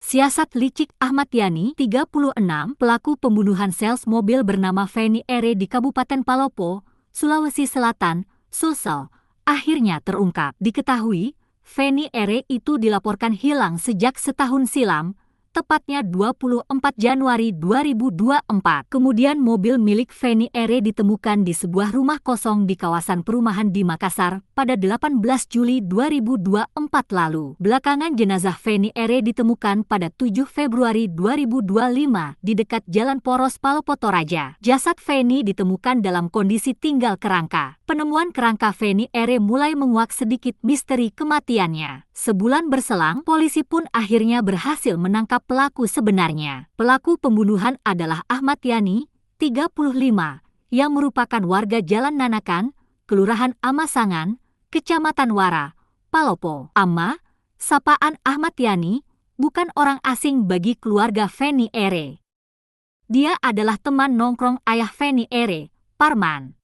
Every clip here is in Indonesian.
Siasat licik Ahmad Yani, 36, pelaku pembunuhan sales mobil bernama Feni Ere di Kabupaten Palopo, Sulawesi Selatan, Sulsel, akhirnya terungkap. Diketahui, Feni Ere itu dilaporkan hilang sejak setahun silam, tepatnya 24 Januari 2024. Kemudian mobil milik Feni Ere ditemukan di sebuah rumah kosong di kawasan perumahan di Makassar pada 18 Juli 2024 lalu. Belakangan jenazah Feni Ere ditemukan pada 7 Februari 2025 di dekat Jalan Poros Palopo Toraja. Jasad Feni ditemukan dalam kondisi tinggal kerangka. Penemuan kerangka Feni Ere mulai menguak sedikit misteri kematiannya. Sebulan berselang, polisi pun akhirnya berhasil menangkap pelaku sebenarnya. Pelaku pembunuhan adalah Ahmad Yani, 35, yang merupakan warga Jalan Nanakan, Kelurahan Amasangan, Kecamatan Wara, Palopo. Sapaan Ahmad Yani, bukan orang asing bagi keluarga Feni Ere. Dia adalah teman nongkrong ayah Feni Ere, Parman.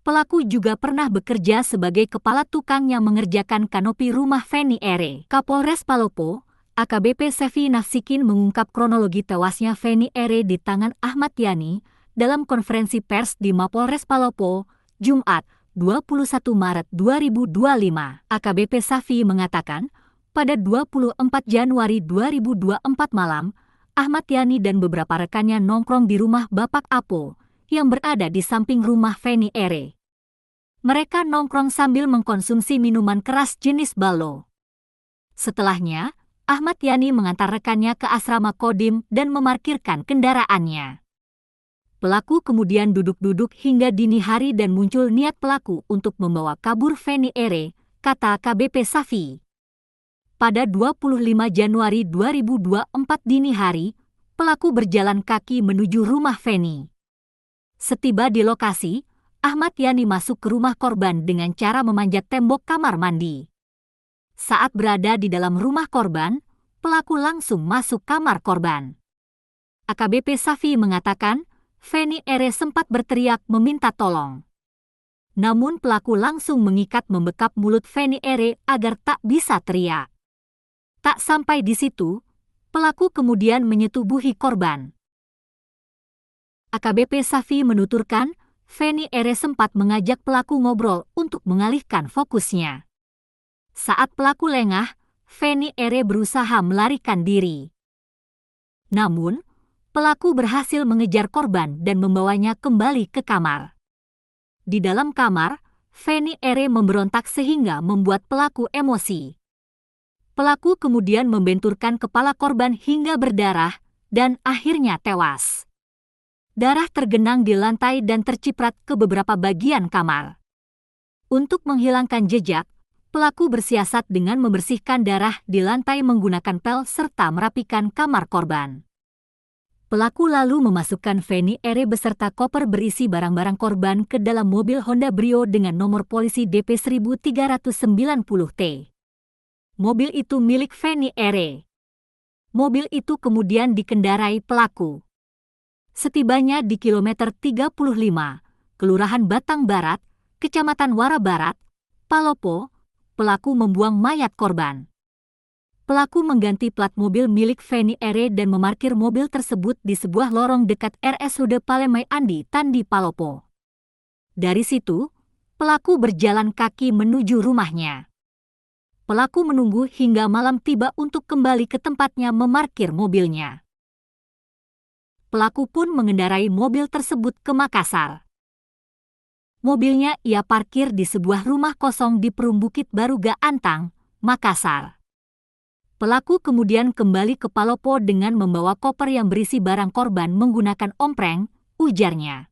Pelaku juga pernah bekerja sebagai kepala tukang yang mengerjakan kanopi rumah Feni Ere. Kapolres Palopo, AKBP Sefi Nafsikin mengungkap kronologi tewasnya Feni Ere di tangan Ahmad Yani dalam konferensi pers di Mapolres Palopo, Jumat, 21 Maret 2025. AKBP Safi mengatakan, pada 24 Januari 2024 malam, Ahmad Yani dan beberapa rekannya nongkrong di rumah Bapak Apo, yang berada di samping rumah Feni Ere. Mereka nongkrong sambil mengkonsumsi minuman keras jenis balo. Setelahnya, Ahmad Yani mengantar rekannya ke asrama Kodim dan memarkirkan kendaraannya. Pelaku kemudian duduk-duduk hingga dini hari dan muncul niat pelaku untuk membawa kabur Feni Ere, kata KBP Safi. Pada 25 Januari 2024 dini hari, pelaku berjalan kaki menuju rumah Feni. Setiba di lokasi, Ahmad Yani masuk ke rumah korban dengan cara memanjat tembok kamar mandi. Saat berada di dalam rumah korban, pelaku langsung masuk kamar korban. AKBP Safi mengatakan, Feni Ere sempat berteriak meminta tolong. Namun pelaku langsung mengikat membekap mulut Feni Ere agar tak bisa teriak. Tak sampai di situ, pelaku kemudian menyetubuhi korban. AKBP Safi menuturkan, Feni Ere sempat mengajak pelaku ngobrol untuk mengalihkan fokusnya. Saat pelaku lengah, Feni Ere berusaha melarikan diri. Namun, pelaku berhasil mengejar korban dan membawanya kembali ke kamar. Di dalam kamar, Feni Ere memberontak sehingga membuat pelaku emosi. Pelaku kemudian membenturkan kepala korban hingga berdarah dan akhirnya tewas. Darah tergenang di lantai dan terciprat ke beberapa bagian kamar. Untuk menghilangkan jejak, pelaku bersiasat dengan membersihkan darah di lantai menggunakan pel serta merapikan kamar korban. Pelaku lalu memasukkan Feni Ere beserta koper berisi barang-barang korban ke dalam mobil Honda Brio dengan nomor polisi DP 1390T. Mobil itu milik Feni Ere. Mobil itu kemudian dikendarai pelaku. Setibanya di kilometer 35, Kelurahan Batang Barat, Kecamatan Wara Barat, Palopo, pelaku membuang mayat korban. Pelaku mengganti plat mobil milik Feni Ere dan memarkir mobil tersebut di sebuah lorong dekat RSUD Palemai Andi, Tandi, Palopo. Dari situ, pelaku berjalan kaki menuju rumahnya. Pelaku menunggu hingga malam tiba untuk kembali ke tempatnya memarkir mobilnya. Pelaku pun mengendarai mobil tersebut ke Makassar. Mobilnya ia parkir di sebuah rumah kosong di Perum Bukit Baru Gaantang, Makassar. Pelaku kemudian kembali ke Palopo dengan membawa koper yang berisi barang korban menggunakan ompreng, ujarnya.